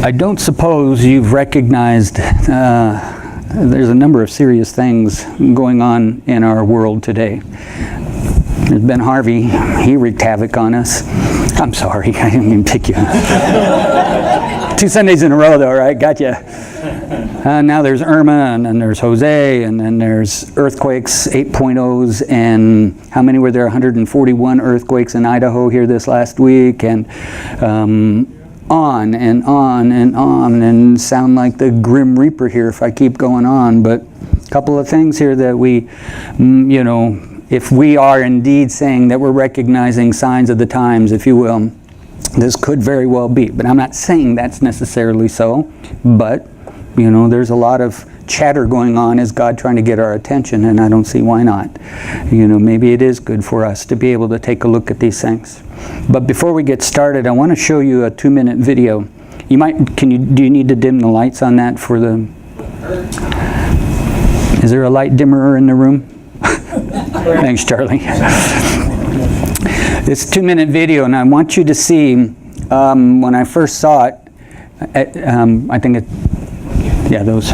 I don't suppose you've recognized there's a number of serious things going on in our world today. There's Ben Harvey. He wreaked havoc on us. I'm sorry, I didn't mean to pick you. 2 Sundays in a row though, right? Gotcha. Now there's Irma, and then there's Jose, and then there's earthquakes, 8.0s, and how many were there? 141 earthquakes in Idaho here this last week, and on and on and on, and sound like the Grim Reaper here if I keep going on. But a couple of things here that we, if we are indeed saying that we're recognizing signs of the times, if you will, this could very well be. But I'm not saying that's necessarily so, but there's a lot of chatter going on. Is God trying to get our attention? And I don't see why not. Maybe it is good for us to be able to take a look at these things. But before we get started, I want to show you a 2-minute video. Do you need to dim the lights on that for the... Is there a light dimmer in the room? Thanks, Charlie. This 2-minute video, and I want you to see, when I first saw it, I think it, yeah, those.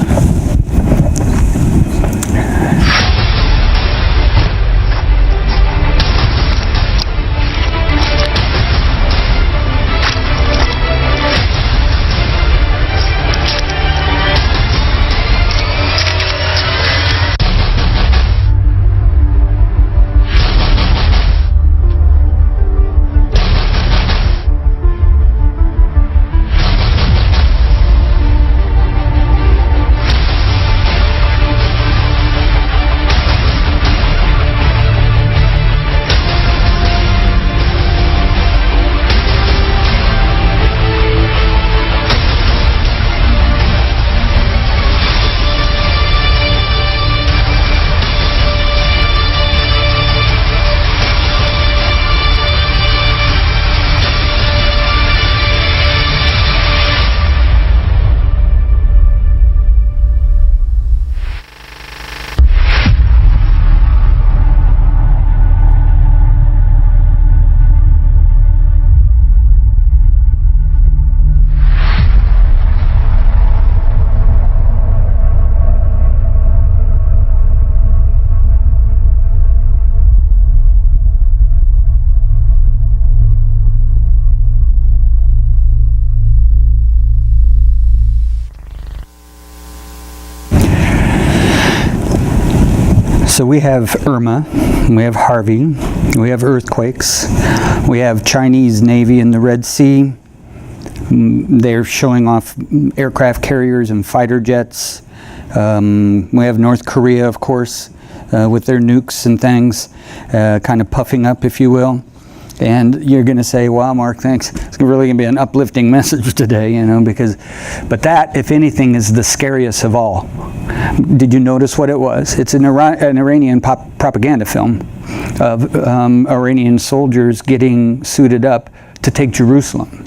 So we have Irma, we have Harvey, we have earthquakes, we have Chinese Navy in the Red Sea. They're showing off aircraft carriers and fighter jets. We have North Korea, of course, with their nukes and things, kind of puffing up, if you will. And you're going to say, wow, Mark, thanks. It's really going to be an uplifting message today, but that, if anything, is the scariest of all. Did you notice what it was? It's an Iranian propaganda film of Iranian soldiers getting suited up to take Jerusalem.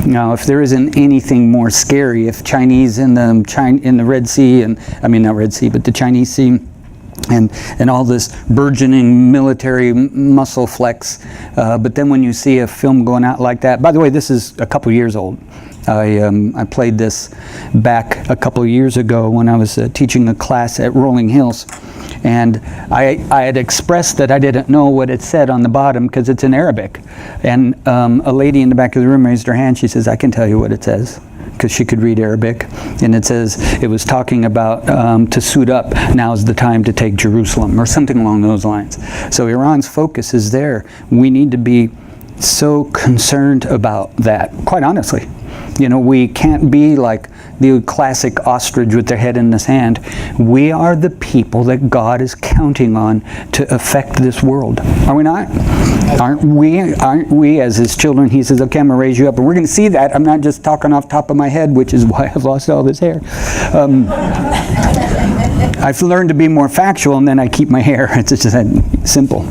Now, if there isn't anything more scary, if Chinese in the Red Sea, not Red Sea, but the Chinese Sea, and all this burgeoning military muscle flex. But then when you see a film going out like that, by the way, this is a couple years old. I played this back a couple of years ago when I was teaching a class at Rolling Hills. And I had expressed that I didn't know what it said on the bottom because it's in Arabic. And a lady in the back of the room raised her hand. She says, I can tell you what it says, because she could read Arabic. And it says, it was talking about to suit up, now's the time to take Jerusalem, or something along those lines. So Iran's focus is there. We need to be so concerned about that, quite honestly. We can't be like the classic ostrich with their head in the sand. We are the people that God is counting on to affect this world. Are we not? Aren't we as his children? He says, okay, I'm going to raise you up. And we're going to see that. I'm not just talking off the top of my head, which is why I've lost all this hair. I've learned to be more factual, and then I keep my hair. It's just that simple.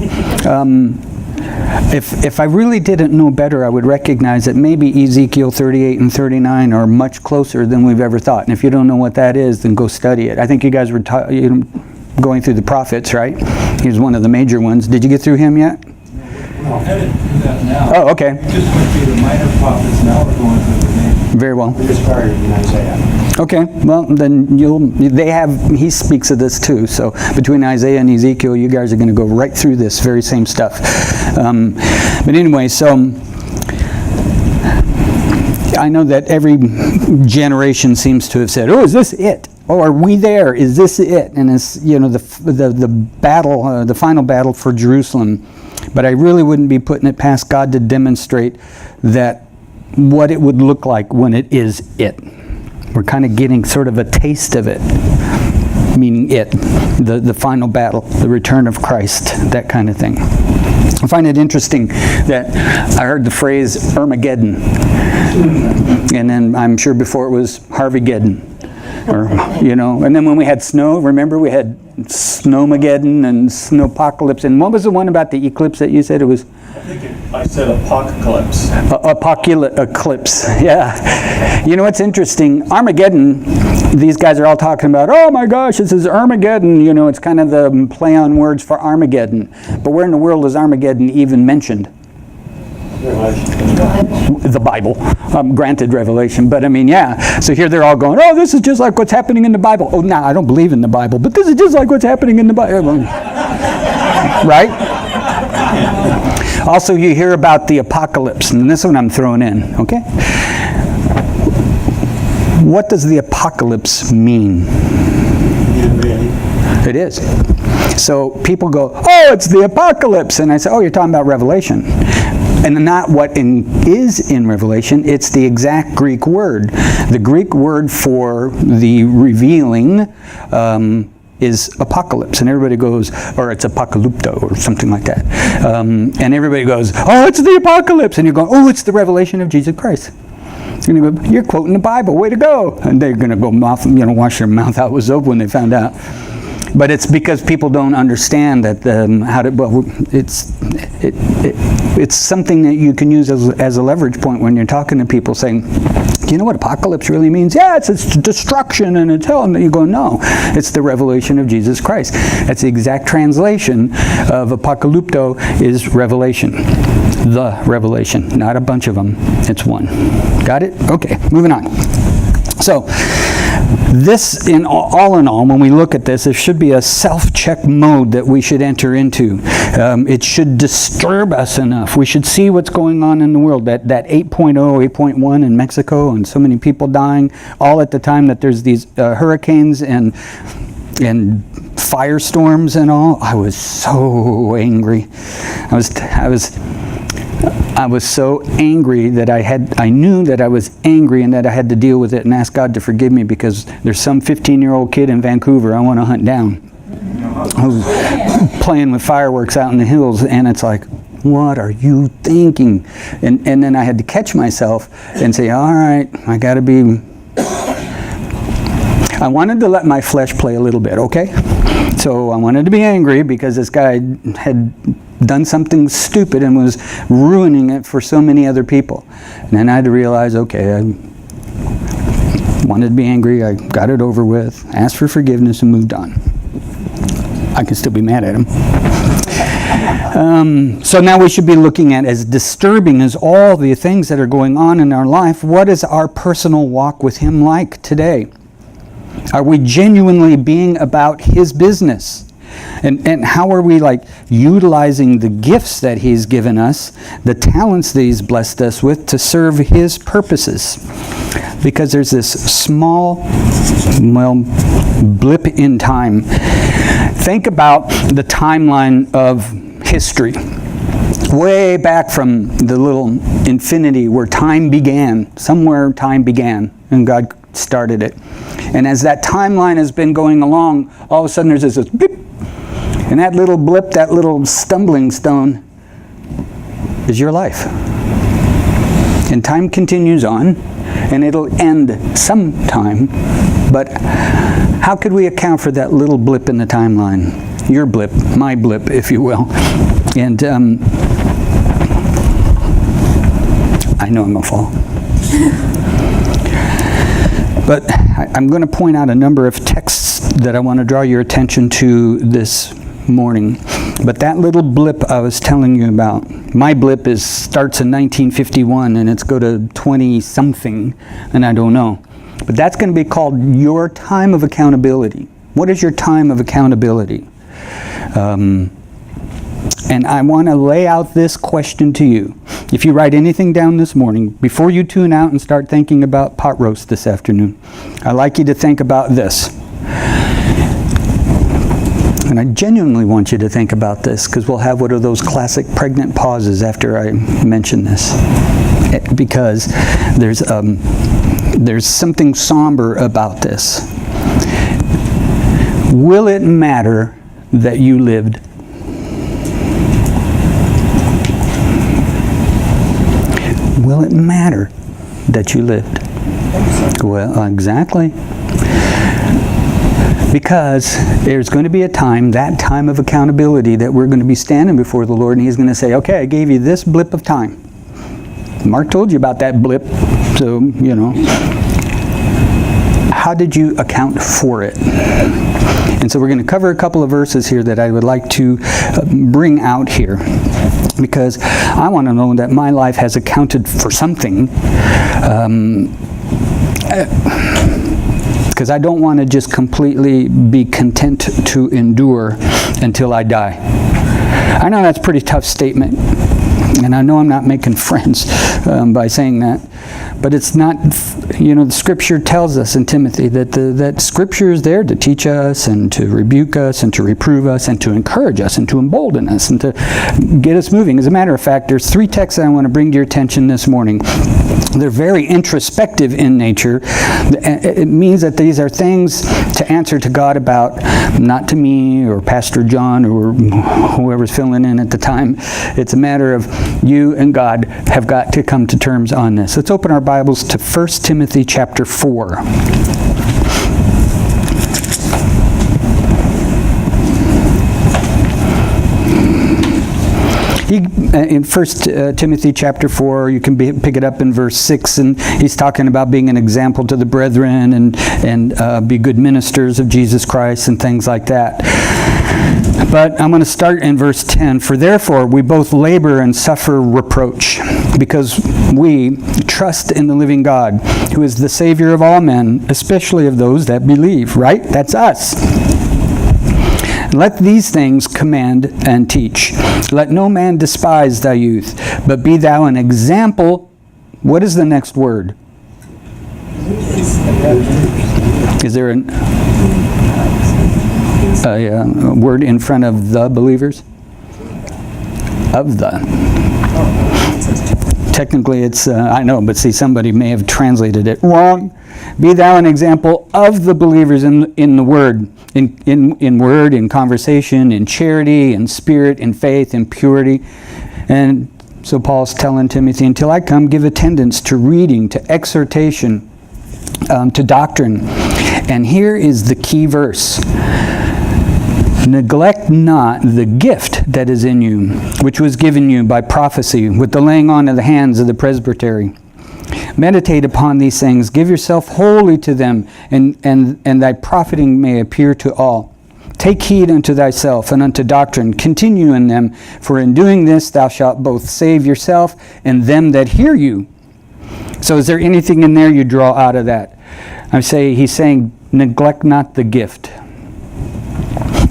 If I really didn't know better, I would recognize that maybe Ezekiel 38 and 39 are much closer than we've ever thought. And if you don't know what that is, then go study it. I think you guys were going through the prophets, right? He's one of the major ones. Did you get through him yet? No, we're headed to that now. Oh, okay. Just went through the minor prophets, now we're going through the major. Very well. It is prior in Isaiah. Okay, well then he speaks of this too. So between Isaiah and Ezekiel, you guys are going to go right through this very same stuff. But anyway, so I know that every generation seems to have said, "Oh, is this it? Oh, are we there? Is this it?" And it's the battle, the final battle for Jerusalem. But I really wouldn't be putting it past God to demonstrate that what it would look like when it is it. We're kind of getting sort of a taste of it, meaning the final battle, the return of Christ, that kind of thing. I find it interesting that I heard the phrase Armageddon, and then I'm sure before it was Harveygeddon, and then when we had snow, remember we had Snowmageddon and Snowpocalypse, and what was the one about the eclipse that you said it was? I said apocalypse. Eclipse, yeah. You know what's interesting? Armageddon, these guys are all talking about, oh my gosh, this is Armageddon. It's kind of the play on words for Armageddon. But where in the world is Armageddon even mentioned? The Bible. Granted, Revelation. But I mean, yeah. So here they're all going, oh, this is just like what's happening in the Bible. Oh, no, I don't believe in the Bible, but this is just like what's happening in the Bible. Right? Also, you hear about the apocalypse, and this one I'm throwing in, okay? What does the apocalypse mean? It is. So people go, oh, it's the apocalypse. And I say, oh, you're talking about Revelation. And not what is in Revelation, it's the exact Greek word. The Greek word for the revealing is apocalypse, and everybody goes, or it's apocalypto, or something like that. And everybody goes, oh, it's the apocalypse, and you go, oh, it's the revelation of Jesus Christ. And you go, you're quoting the Bible, way to go. And they're going to go wash their mouth out with soap when they found out. But it's because people don't understand that it's something that you can use as a leverage point when you're talking to people, saying, do you know what apocalypse really means? Yeah, it's destruction and it's hell. And you go, no, it's the revelation of Jesus Christ. That's the exact translation of apocalypto is revelation. The revelation, not a bunch of them. It's one. Got it? Okay, moving on. So, this, all in all, when we look at this, there should be a self-check mode that we should enter into. It should disturb us enough. We should see what's going on in the world. That 8.0, 8.1 in Mexico, and so many people dying, all at the time that there's these hurricanes and firestorms and all. I was so angry. I was so angry that I knew that I was angry and that I had to deal with it and ask God to forgive me, because there's some 15-year-old kid in Vancouver I want to hunt down who's playing with fireworks out in the hills, and it's like, what are you thinking? And then I had to catch myself and say, all right, I wanted to let my flesh play a little bit, okay? So I wanted to be angry because this guy had done something stupid and was ruining it for so many other people. And then I had to realize, okay, I wanted to be angry, I got it over with, asked for forgiveness, and moved on. I can still be mad at him. So now we should be looking at, as disturbing as all the things that are going on in our life, what is our personal walk with Him like today? Are we genuinely being about His business? And how are we utilizing the gifts that He's given us, the talents that He's blessed us with, to serve His purposes? Because there's this small, blip in time. Think about the timeline of history. Way back from the little infinity where time began. Somewhere time began, and God started it. And as that timeline has been going along, all of a sudden there's this blip. And that little blip, that little stumbling stone, is your life. And time continues on, and it'll end sometime. But how could we account for that little blip in the timeline? Your blip, my blip, if you will. And I know I'm going to fall. But I'm going to point out a number of texts that I want to draw your attention to this morning. But that little blip I was telling you about, My blip starts in 1951 and it's go to 20-something, and I don't know. But that's going to be called your time of accountability. What is your time of accountability? And I want to lay out this question to you. If you write anything down this morning, before you tune out and start thinking about pot roast this afternoon, I'd like you to think about this. And I genuinely want you to think about this, because we'll have one of those classic pregnant pauses after I mention this. Because there's something somber about this. Will it matter that you lived? Will it matter that you lived? Well, exactly. Because there's going to be a time, that time of accountability, that we're going to be standing before the Lord, and He's going to say, okay, I gave you this blip of time. Mark told you about that blip, so, you know. How did you account for it? And so we're going to cover a couple of verses here that I would like to bring out here, because I want to know that my life has accounted for something. Because I don't want to just completely be content to endure until I die. I know that's a pretty tough statement, and I know I'm not making friends by saying that, but it's not, you know, the Scripture tells us in Timothy that Scripture is there to teach us and to rebuke us and to reprove us and to encourage us and to embolden us and to get us moving. As a matter of fact, there's 3 texts that I want to bring to your attention this morning. They're very introspective in nature. It means that these are things to answer to God about, not to me or Pastor John or whoever's filling in at the time. It's a matter of you and God have got to come to terms on this. Let's open our Bibles to 1 Timothy chapter 4. In 1 Timothy chapter 4, you can pick it up in verse 6, and he's talking about being an example to the brethren and be good ministers of Jesus Christ and things like that. But I'm going to start in verse 10. For therefore we both labor and suffer reproach, because we trust in the living God, who is the Savior of all men, especially of those that believe. Right? That's us. Let these things command and teach. Let no man despise thy youth, but be thou an example. What is the next word? Is there a word in front of the believers? Of the. Technically it's, I know, but see, somebody may have translated it wrong. Be thou an example of the believers in the word, in word, in conversation, in charity, in spirit, in faith, in purity. And so Paul's telling Timothy, until I come, give attendance to reading, to exhortation, to doctrine. And here is the key verse. Neglect not the gift that is in you, which was given you by prophecy, with the laying on of the hands of the presbytery. Meditate upon these things, give yourself wholly to them, and thy profiting may appear to all. Take heed unto thyself and unto doctrine, continue in them, for in doing this thou shalt both save yourself and them that hear you. So is there anything in there you draw out of that? He's saying, neglect not the gift.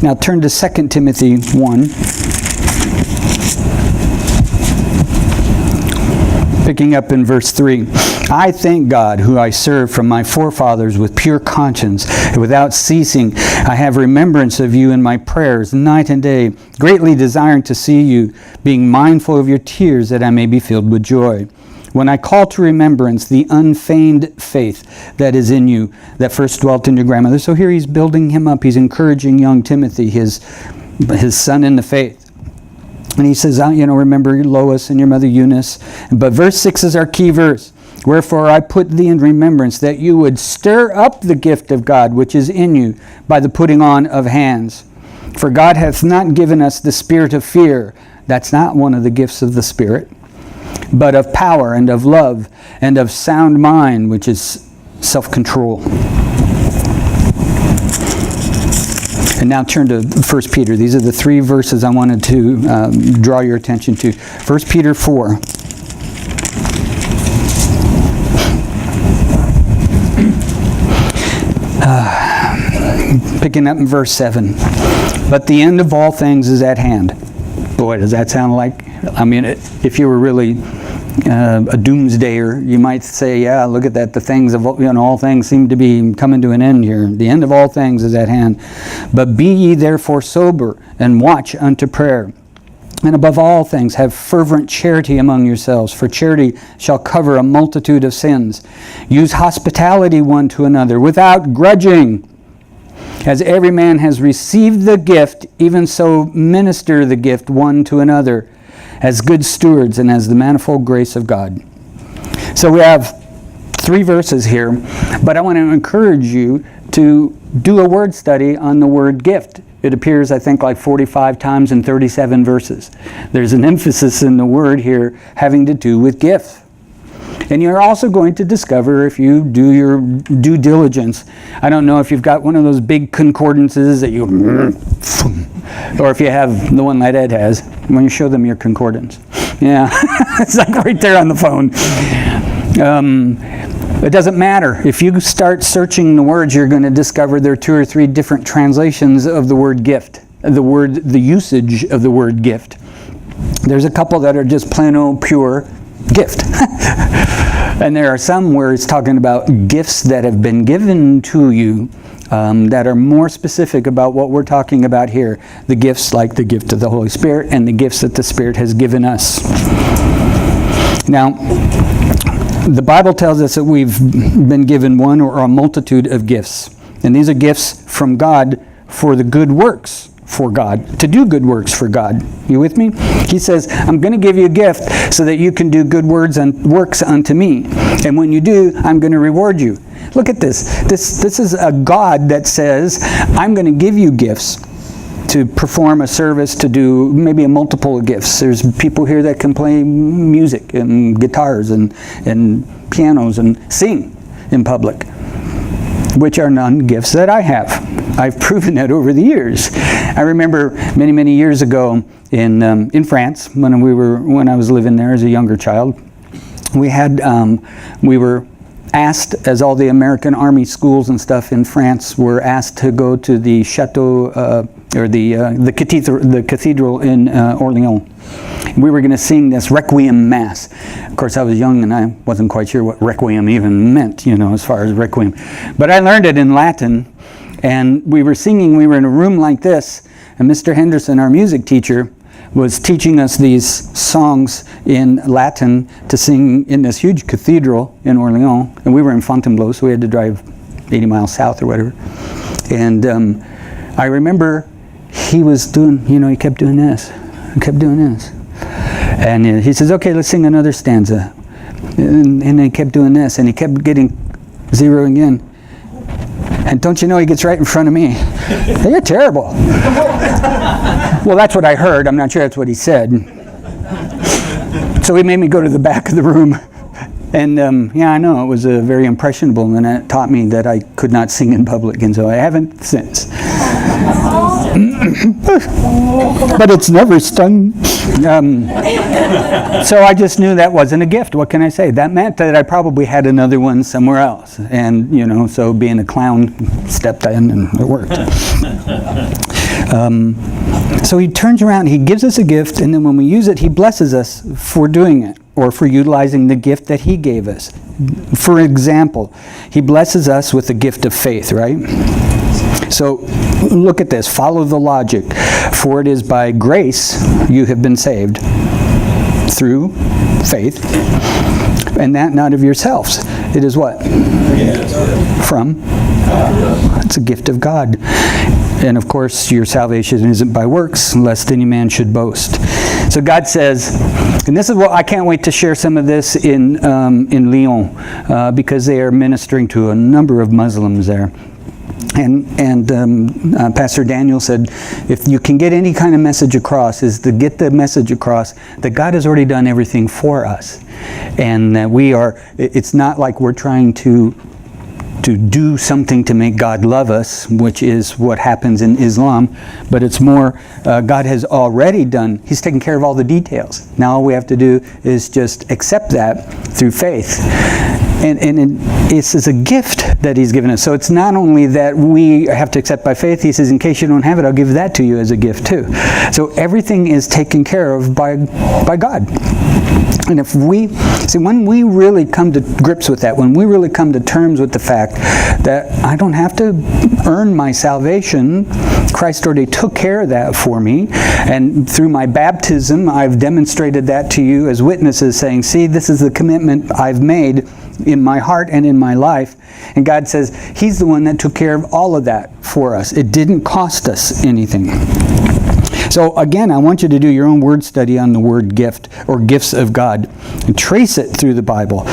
Now turn to 2 Timothy 1. Picking up in verse 3. I thank God, who I serve from my forefathers with pure conscience, and without ceasing I have remembrance of you in my prayers night and day, greatly desiring to see you, being mindful of your tears, that I may be filled with joy. When I call to remembrance the unfeigned faith that is in you, that first dwelt in your grandmother. So here he's building him up. He's encouraging young Timothy, his son in the faith. And he says, remember Lois and your mother Eunice. But verse 6 is our key verse. Wherefore I put thee in remembrance, that you would stir up the gift of God which is in you by the putting on of hands. For God hath not given us the spirit of fear. That's not one of the gifts of the Spirit. But of power and of love and of sound mind, which is self-control. And now turn to 1 Peter. These are the three verses I wanted to draw your attention to. 1 Peter 4. Picking up in verse 7. But the end of all things is at hand. Boy, does that sound like, if you were really a doomsdayer, you might say, yeah, look at that. The things of all things seem to be coming to an end here. The end of all things is at hand. But be ye therefore sober, and watch unto prayer. And above all things, have fervent charity among yourselves, for charity shall cover a multitude of sins. Use hospitality one to another, without grudging. As every man has received the gift, even so minister the gift one to another, as good stewards and as the manifold grace of God. So we have 3 verses here, but I want to encourage you to do a word study on the word gift. It appears, I think, like 45 times in 37 verses. There's an emphasis in the word here having to do with gifts. And you're also going to discover, if you do your due diligence, I don't know if you've got one of those big concordances that you, or if you have the one that Ed has, when you show them your concordance. Yeah, it's like right there on the phone. It doesn't matter. If you start searching the words, you're going to discover there are 2 or 3 different translations of the word gift, the usage of the word gift. There's a couple that are just plain old pure gift. And there are some where it's talking about gifts that have been given to you that are more specific about what we're talking about here. The gifts like the gift of the Holy Spirit and the gifts that the Spirit has given us. Now, the Bible tells us that we've been given one or a multitude of gifts. And these are gifts from God for the good works for God, to do good works for God. You with me? He says, I'm going to give you a gift so that you can do good works unto me. And when you do, I'm going to reward you. Look at this. This is a God that says, I'm going to give you gifts to perform a service, to do maybe a multiple of gifts. There's people here that can play music and guitars and pianos and sing in public, which are none gifts that I have. I've proven that over the years. I remember many, many years ago in France, when I was living there as a younger child, we were asked, as all the American Army schools and stuff in France were asked to go to the chateau or the cathedral in Orleans. We were going to sing this Requiem Mass. Of course, I was young and I wasn't quite sure what Requiem even meant, as far as Requiem. But I learned it in Latin, and we were singing. We were in a room like this, and Mr. Henderson, our music teacher, was teaching us these songs in Latin to sing in this huge cathedral in Orleans. And we were in Fontainebleau, so we had to drive 80 miles south or whatever. And I remember he was doing, he kept doing this. He kept doing this. And he says, okay, let's sing another stanza. And he kept doing this, and he kept getting zeroing in. And don't you know, he gets right in front of me. You're terrible. Well, that's what I heard. I'm not sure that's what he said. So he made me go to the back of the room. And I know, it was very impressionable, and it taught me that I could not sing in public, and so I haven't since. But it's never stung. So I just knew that wasn't a gift. What can I say? That meant that I probably had another one somewhere else. And, so being a clown stepped in and it worked. So he turns around, he gives us a gift, and then when we use it, he blesses us for doing it, or for utilizing the gift that he gave us. For example, he blesses us with the gift of faith, right? So look at this, follow the logic. For it is by grace you have been saved through faith, and that not of yourselves. It is what? From? It's a gift of God. And of course, your salvation isn't by works, lest any man should boast. So God says, and this is what I can't wait to share some of this in Lyon, because they are ministering to a number of Muslims there. And Pastor Daniel said, if you can get any kind of message across, is to get the message across that God has already done everything for us, and that it's not like we're trying to to do something to make God love us, which is what happens in Islam, but it's more God has already done. He's taken care of all the details. Now all we have to do is just accept that through faith. And it's a gift that he's given us. So it's not only that we have to accept by faith. He says, in case you don't have it, I'll give that to you as a gift too. So everything is taken care of by God. And if we, see, when we really come to grips with that, when we really come to terms with the fact that I don't have to earn my salvation, Christ already took care of that for me, and through my baptism, I've demonstrated that to you as witnesses, saying, see, this is the commitment I've made in my heart and in my life. And God says he's the one that took care of all of that for us. It didn't cost us anything. So again, I want you to do your own word study on the word gift or gifts of God and trace it through the Bible.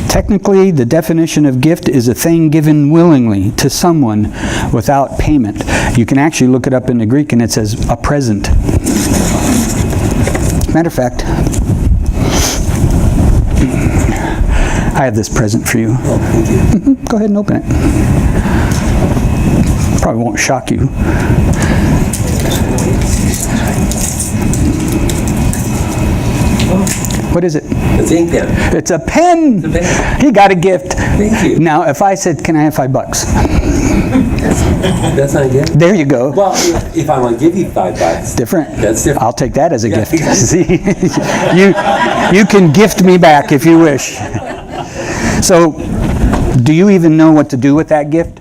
Technically, the definition of gift is a thing given willingly to someone without payment. You can actually look it up in the Greek and it says a present. Matter of fact, I have this present for you. Go ahead and open it. Probably won't shock you. What is it? It's ink pen. It's a pen. It's a pen. He got a gift. Thank you. Now, if I said, can I have $5? That's not a gift? There you go. Well, if I want to give you $5. Different. That's different. I'll take that as a Yeah. gift. See, you can gift me back if you wish. So, do you even know what to do with that gift?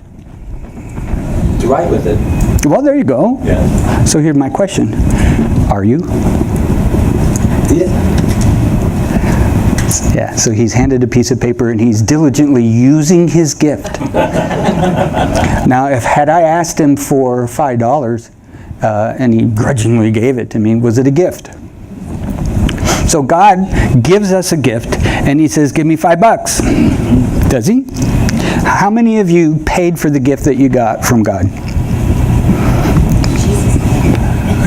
To write with it. Well, there you go. Yeah. So here's my question. Are you? Yeah. Yeah, so he's handed a piece of paper and he's diligently using his gift. Now, had I asked him for $5 and he grudgingly gave it to me, was it a gift? So God gives us a gift and he says, give me $5. Does he? How many of you paid for the gift that you got from God?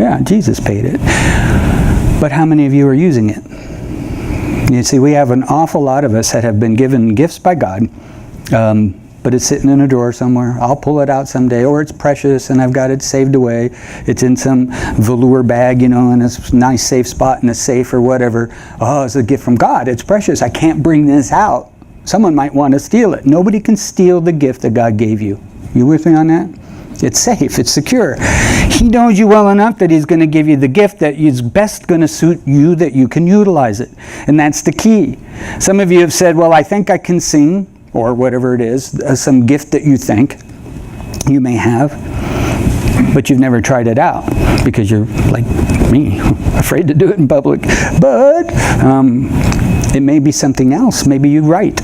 Yeah, Jesus paid it. But how many of you are using it? You see, we have an awful lot of us that have been given gifts by God, but it's sitting in a drawer somewhere. I'll pull it out someday, or it's precious and I've got it saved away. It's in some velour bag, in a nice safe spot in a safe or whatever. Oh, it's a gift from God. It's precious. I can't bring this out. Someone might want to steal it. Nobody can steal the gift that God gave you. You with me on that? It's safe. It's secure. He knows you well enough that he's going to give you the gift that is best going to suit you, that you can utilize it. And that's the key. Some of you have said, well, I think I can sing, or whatever it is, some gift that you think you may have, but you've never tried it out because you're like me, afraid to do it in public. But it may be something else. Maybe you write.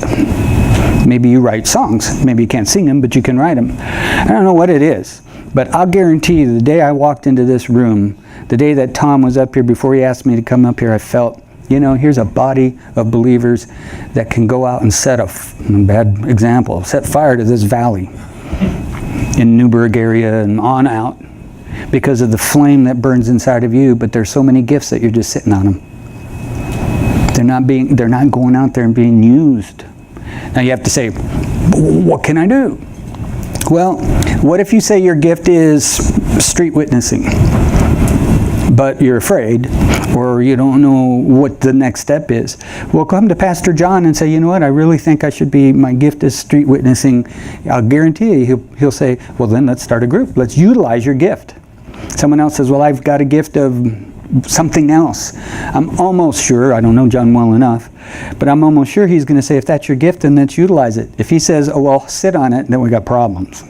Maybe you write songs. Maybe you can't sing them, but you can write them. I don't know what it is, but I'll guarantee you the day I walked into this room, the day that Tom was up here, before he asked me to come up here, I felt, here's a body of believers that can go out and set set fire to this valley in Newberg area and on out because of the flame that burns inside of you, but there's so many gifts that you're just sitting on them. They're not going out there and being used. Now you have to say, what can I do? Well, what if you say your gift is street witnessing, but you're afraid, or you don't know what the next step is? Well, come to Pastor John and say, you know what, I really think my gift is street witnessing. I'll guarantee you, he'll say, well then let's start a group. Let's utilize your gift. Someone else says, well, I've got a gift of something else. I'm almost sure, I don't know John well enough, but I'm almost sure he's going to say, if that's your gift, then let's utilize it. If he says, oh, well, sit on it, then we got problems.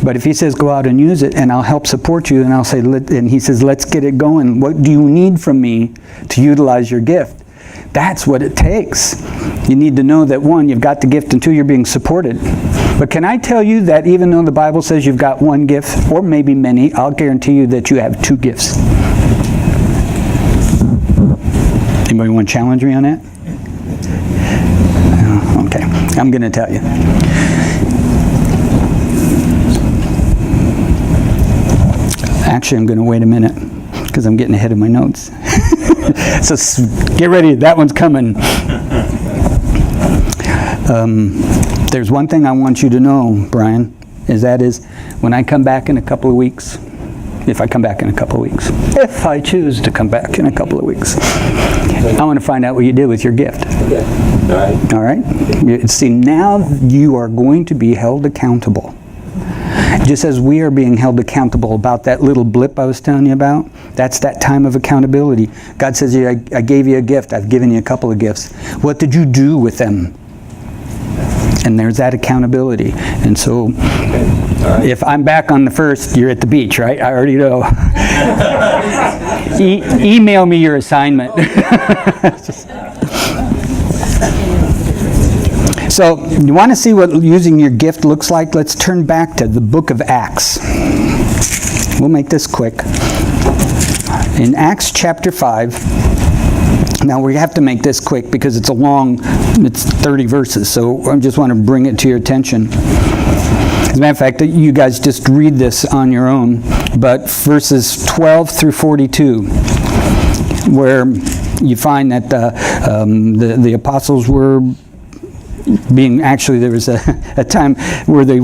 But if he says, go out and use it, and I'll help support you, and I'll say, and he says, let's get it going. What do you need from me to utilize your gift? That's what it takes. You need to know that, one, you've got the gift, and two, you're being supported. But can I tell you that even though the Bible says you've got one gift, or maybe many, I'll guarantee you that you have two gifts. Anybody want to challenge me on that? Okay, I'm going to tell you. Actually, I'm going to wait a minute because I'm getting ahead of my notes. So get ready, that one's coming. There's one thing I want you to know, Brian, that is when I come back in a couple of weeks, if I come back in a couple of weeks, if I choose to come back in a couple of weeks, I want to find out what you did with your gift. Okay. All right. All right? See, now you are going to be held accountable. Just as we are being held accountable about that little blip I was telling you about, that's that time of accountability. God says, I gave you a gift. I've given you a couple of gifts. What did you do with them? And there's that accountability. And so, if I'm back on the 1st, you're at the beach, right? I already know. Email me your assignment. So, you want to see what using your gift looks like? Let's turn back to the book of Acts. We'll make this quick. In Acts chapter 5, now we have to make this quick because it's it's 30 verses, so I just want to bring it to your attention. As a matter of fact, you guys just read this on your own, but verses 12 through 42, where you find that the apostles were being, actually there was a time where they,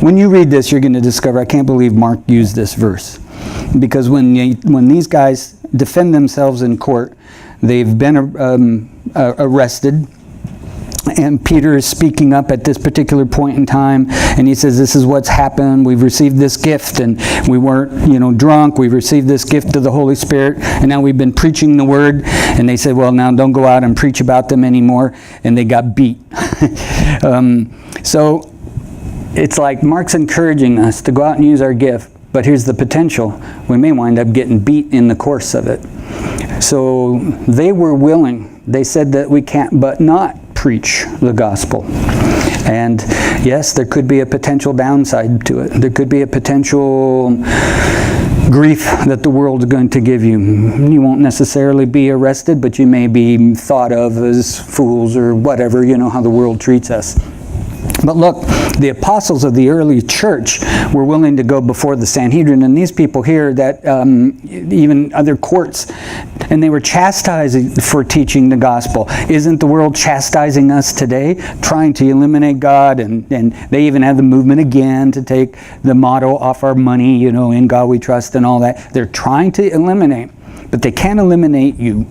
when you read this, you're going to discover, I can't believe Mark used this verse. Because when these guys defend themselves in court, they've been arrested, and Peter is speaking up at this particular point in time, and he says, this is what's happened. We've received this gift, and we weren't, drunk. We've received this gift of the Holy Spirit, and now we've been preaching the word. And they said, well, now don't go out and preach about them anymore. And they got beat. So it's like Mark's encouraging us to go out and use our gift, but here's the potential. We may wind up getting beat in the course of it. So they were willing. They said that we can't but not preach the gospel. And yes, there could be a potential downside to it. There could be a potential grief that the world is going to give you. You won't necessarily be arrested, but you may be thought of as fools or whatever, how the world treats us. But look, the apostles of the early church were willing to go before the Sanhedrin, and these people here that even other courts, and they were chastised for teaching the gospel. Isn't the world chastising us today, trying to eliminate God? And they even have the movement again to take the motto off our money, in God we trust and all that. They're trying to eliminate, but they can't eliminate you.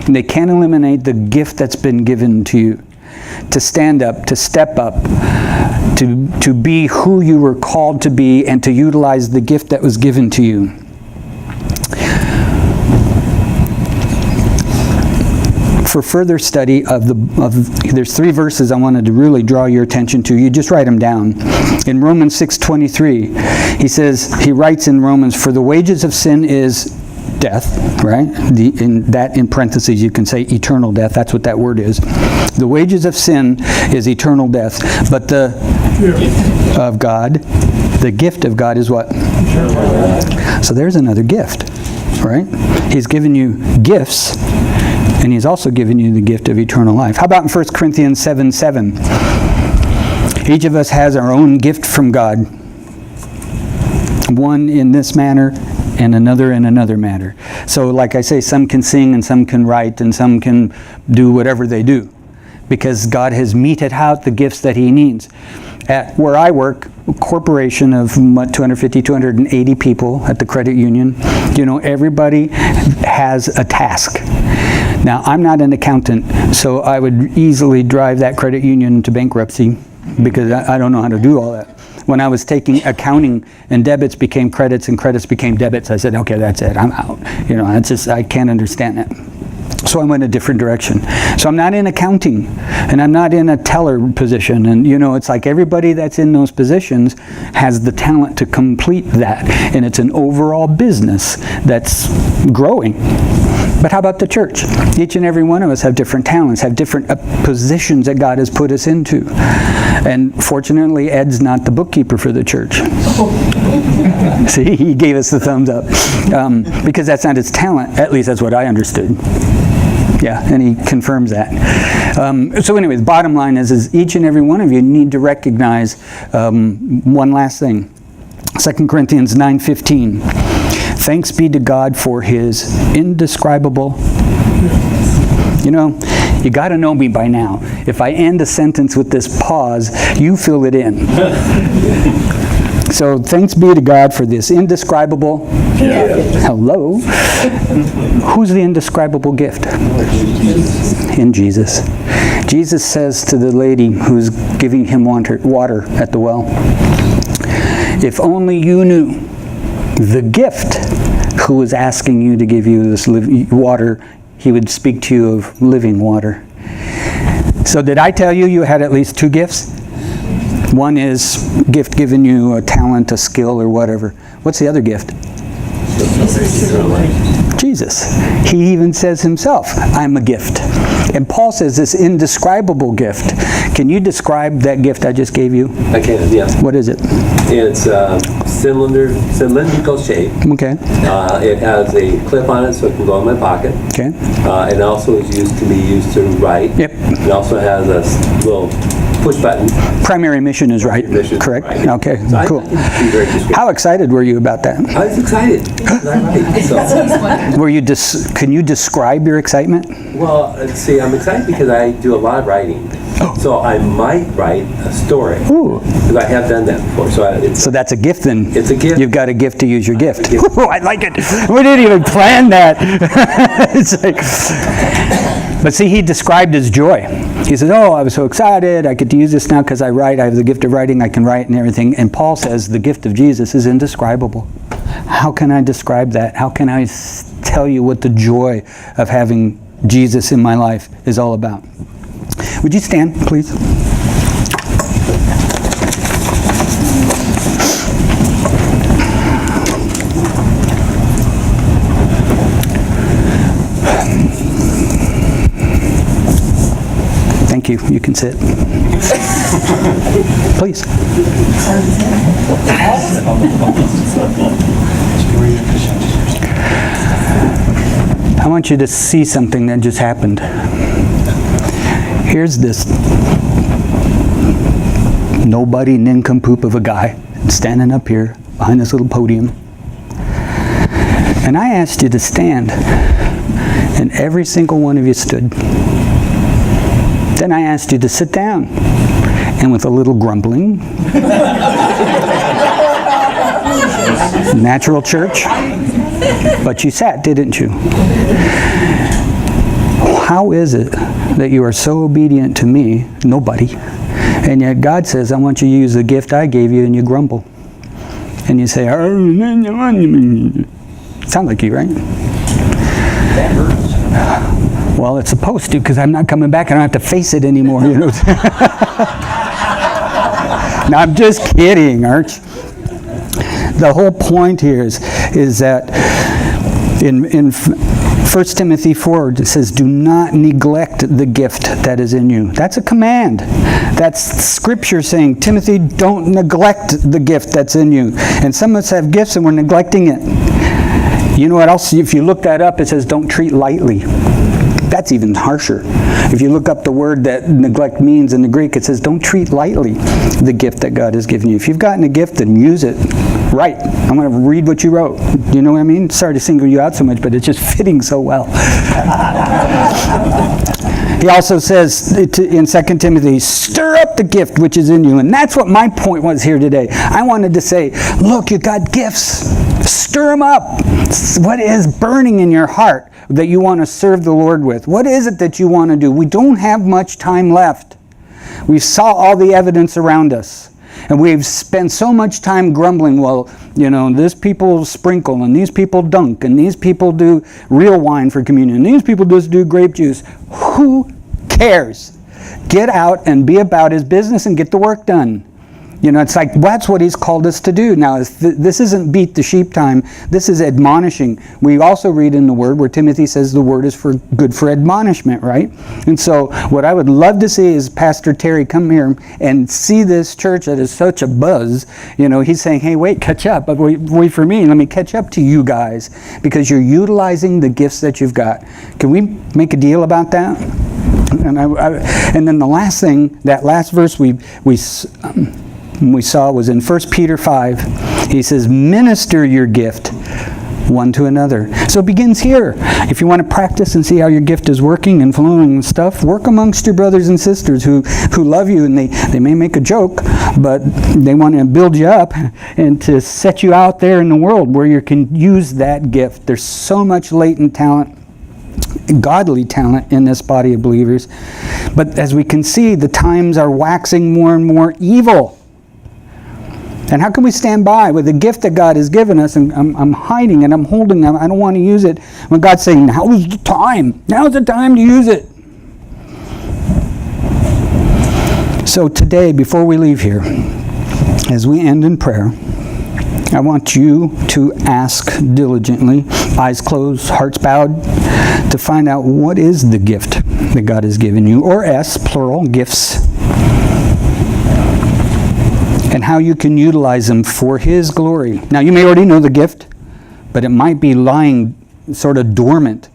And they can't eliminate the gift that's been given to you. To stand up, to step up, to be who you were called to be, and to utilize the gift that was given to you. For further study there's 3 verses I wanted to really draw your attention to. You just write them down. In Romans 6:23, he writes in Romans, for the wages of sin is death, right? In parentheses you can say eternal death. That's what that word is. The wages of sin is eternal death, but the gift of God is what? So there's another gift, right? He's given you gifts, and he's also given you the gift of eternal life. How about in 1 Corinthians 7:7? Each of us has our own gift from God. One in this manner, and another in another manner. So like I say, some can sing and some can write and some can do whatever they do, because God has meted out the gifts that he needs. At where I work, a corporation of 250, 280 people at the credit union, everybody has a task. Now, I'm not an accountant, so I would easily drive that credit union to bankruptcy because I don't know how to do all that. When I was taking accounting and debits became credits and credits became debits, I said, okay, that's it, I'm out. That's just, I can't understand it. So I went a different direction. So I'm not in accounting, and I'm not in a teller position. And it's like everybody that's in those positions has the talent to complete that. And it's an overall business that's growing. But how about the church? Each and every one of us have different talents, have different positions that God has put us into. And fortunately, Ed's not the bookkeeper for the church. See, he gave us the thumbs up. Because that's not his talent. At least that's what I understood. Yeah, and he confirms that. So anyway, the bottom line is each and every one of you need to recognize one last thing. 2 Corinthians 9:15. Thanks be to God for his indescribable. You got to know me by now. If I end a sentence with this pause, you fill it in. So thanks be to God for this indescribable. Hello. Who's the indescribable gift? In Jesus. Jesus says to the lady who's giving him water at the well, if only you knew the gift who was asking you to give you this water, he would speak to you of living water. So did I tell you you had at least two gifts? One is gift giving you a talent, a skill, or whatever. What's the other gift? Jesus. He even says himself, I'm a gift. And Paul says this indescribable gift. Can you describe that gift I just gave you? I can, yeah. What is it? It's cylindrical shape. Okay. It has a clip on it so it can go in my pocket. Okay. It also can be used to write. Yep. It also has a little push button. Primary mission is right. Mission, correct? right. Okay, So cool. I can be very descriptive. How excited were you about that? I was excited. I write, so. Were you can you describe your excitement? Well, see, I'm excited because I do a lot of writing. So I might write a story. Ooh. Because I have done that before. So that's a gift then. It's a gift. You've got a gift to use your gift. gift. Ooh, I like it. We didn't even plan that. It's like, but see, he described his joy. He says, oh, I was so excited. I get to use this now because I write. I have the gift of writing. I can write and everything. And Paul says the gift of Jesus is indescribable. How can I describe that? How can I tell you what the joy of having Jesus in my life is all about? Would you stand, please? Thank you. You can sit. Please. I want you to see something that just happened. Here's this nobody nincompoop of a guy standing up here behind this little podium. And I asked you to stand, and every single one of you stood. Then I asked you to sit down, and with a little grumbling, natural church, but you sat, didn't you? How is it that you are so obedient to me, nobody, and yet God says, I want you to use the gift I gave you, and you grumble? And you say, sound like you, right? That hurts. Well, it's supposed to, because I'm not coming back. I don't have to face it anymore, you know. No, I'm just kidding, Arch. The whole point here is that in 1 Timothy 4, it says, do not neglect the gift that is in you. That's a command. That's Scripture saying, Timothy, don't neglect the gift that's in you. And some of us have gifts and we're neglecting it. You know what else? If you look that up, it says, don't treat lightly. That's even harsher. If you look up the word that neglect means in the Greek, it says, don't treat lightly the gift that God has given you. If you've gotten a gift, then use it. Right. I'm going to read what you wrote. You know what I mean? Sorry to single you out so much, but it's just fitting so well. He also says in 2 Timothy, stir up the gift which is in you. And that's what my point was here today. I wanted to say, look, you got gifts. Stir them up. What is burning in your heart that you want to serve the Lord with? What is it that you want to do? We don't have much time left. We saw all the evidence around us. And we've spent so much time grumbling, well, you know, this people sprinkle, and these people dunk, and these people do real wine for communion, and these people just do grape juice. Who cares? Get out and be about his business and get the work done. You know, it's like, that's what he's called us to do. Now, this isn't beat the sheep time. This is admonishing. We also read in the Word where Timothy says the Word is good for admonishment, right? And so what I would love to see is Pastor Terry come here and see this church that is such a buzz. You know, he's saying, hey, wait, catch up. But wait for me. Let me catch up to you guys because you're utilizing the gifts that you've got. Can we make a deal about that? And then the last thing, that last verse we saw was in 1 Peter 5. He says, minister your gift one to another. So it begins here. If you want to practice and see how your gift is working and flowing and stuff, work amongst your brothers and sisters who love you, and they may make a joke, but they want to build you up and to set you out there in the world where you can use that gift. There's so much latent talent, godly talent in this body of believers. But as we can see, the times are waxing more and more evil. And how can we stand by with the gift that God has given us, and I'm hiding it, I'm holding it, I don't want to use it, when God's saying, now is the time. Now is the time to use it. So today, before we leave here, as we end in prayer, I want you to ask diligently, eyes closed, hearts bowed, to find out what is the gift that God has given you, or S, plural, gifts, and how you can utilize them for His glory. Now, you may already know the gift, but it might be lying sort of dormant.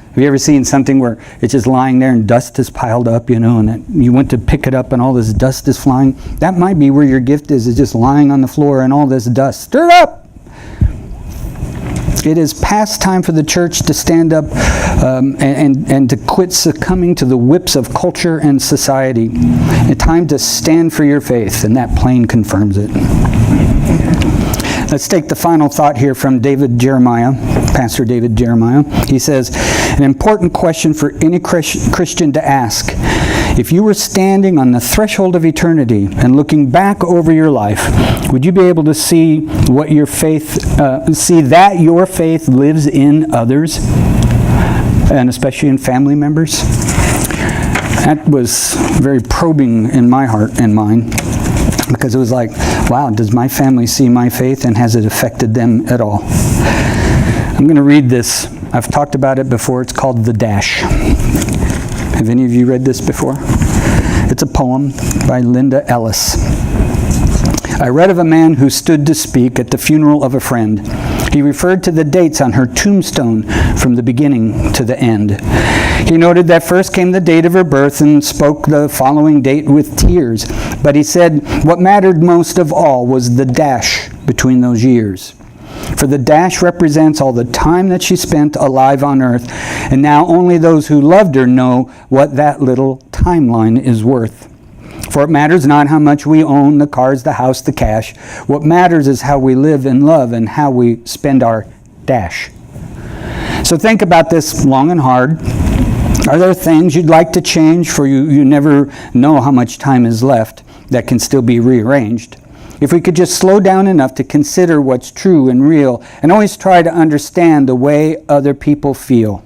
Have you ever seen something where it's just lying there and dust is piled up, and you went to pick it up and all this dust is flying? That might be where your gift is just lying on the floor and all this dust. Stir it up! It is past time for the church to stand up and to quit succumbing to the whips of culture and society. A time to stand for your faith, and that plain confirms it. Let's take the final thought here from Pastor David Jeremiah. He says, an important question for any Christian to ask. If you were standing on the threshold of eternity and looking back over your life, would you be able to see what your faith, see that your faith lives in others, and especially in family members? That was very probing in my heart and mind, because it was like, wow, does my family see my faith, and has it affected them at all? I'm going to read this. I've talked about it before. It's called The Dash. Have any of you read this before? It's a poem by Linda Ellis. I read of a man who stood to speak at the funeral of a friend. He referred to the dates on her tombstone from the beginning to the end. He noted that first came the date of her birth and spoke the following date with tears. But he said what mattered most of all was the dash between those years. For the dash represents all the time that she spent alive on earth, and now only those who loved her know what that little timeline is worth. For it matters not how much we own, the cars, the house, the cash. What matters is how we live and love and how we spend our dash. So think about this long and hard. Are there things you'd like to change, for you never know how much time is left that can still be rearranged? If we could just slow down enough to consider what's true and real, and always try to understand the way other people feel,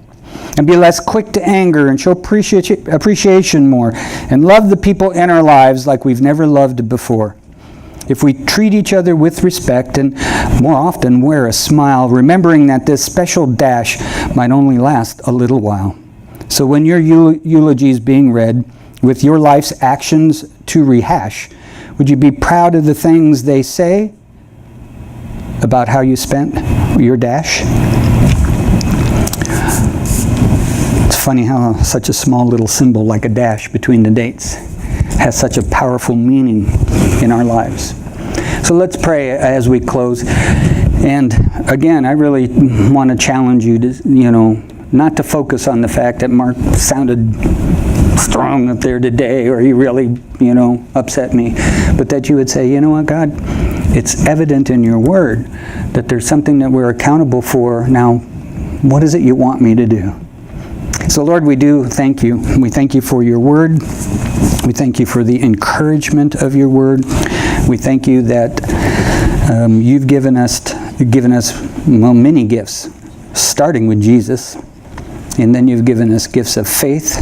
and be less quick to anger and show appreciation more, and love the people in our lives like we've never loved before. If we treat each other with respect and more often wear a smile, remembering that this special dash might only last a little while. So when your eulogy is being read, with your life's actions to rehash, would you be proud of the things they say about how you spent your dash? It's funny how such a small little symbol like a dash between the dates has such a powerful meaning in our lives. So let's pray as we close. And again, I really want to challenge you to, not to focus on the fact that Mark sounded strong up there today, or he really, upset me, but that you would say, you know what, God, it's evident in your word that there's something that we're accountable for. Now, what is it you want me to do? So Lord, we do thank you. We thank you for your word. We thank you for the encouragement of your word. We thank you that you've given us many gifts, starting with Jesus. And then you've given us gifts of faith,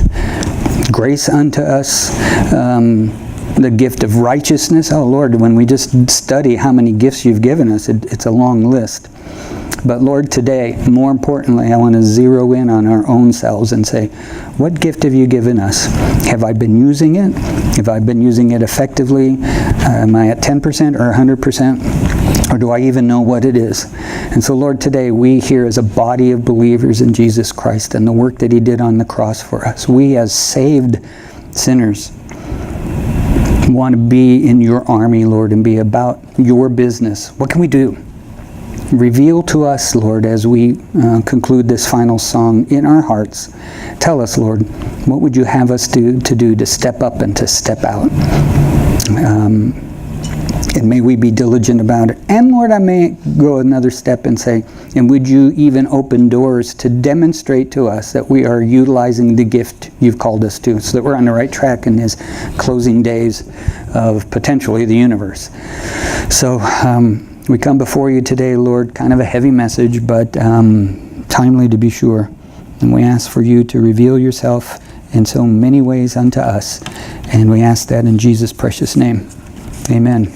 grace unto us, the gift of righteousness. Oh Lord, when we just study how many gifts you've given us, it's a long list. But Lord, today, more importantly, I want to zero in on our own selves and say, what gift have you given us? Have I been using it? Have I been using it effectively? Am I at 10% or 100%? Or do I even know what it is? And so, Lord, today we here as a body of believers in Jesus Christ and the work that He did on the cross for us, we as saved sinners want to be in your army, Lord, and be about your business. What can we do? reveal to us, Lord, as we conclude this final song in our hearts. Tell us, Lord, what would you have us to do to step up and to step out? And may we be diligent about it. And Lord, I may go another step and say, and would you even open doors to demonstrate to us that we are utilizing the gift you've called us to, so that we're on the right track in these closing days of potentially the universe. So we come before you today, Lord, kind of a heavy message, but timely to be sure. And we ask for you to reveal yourself in so many ways unto us. And we ask that in Jesus' precious name. Amen.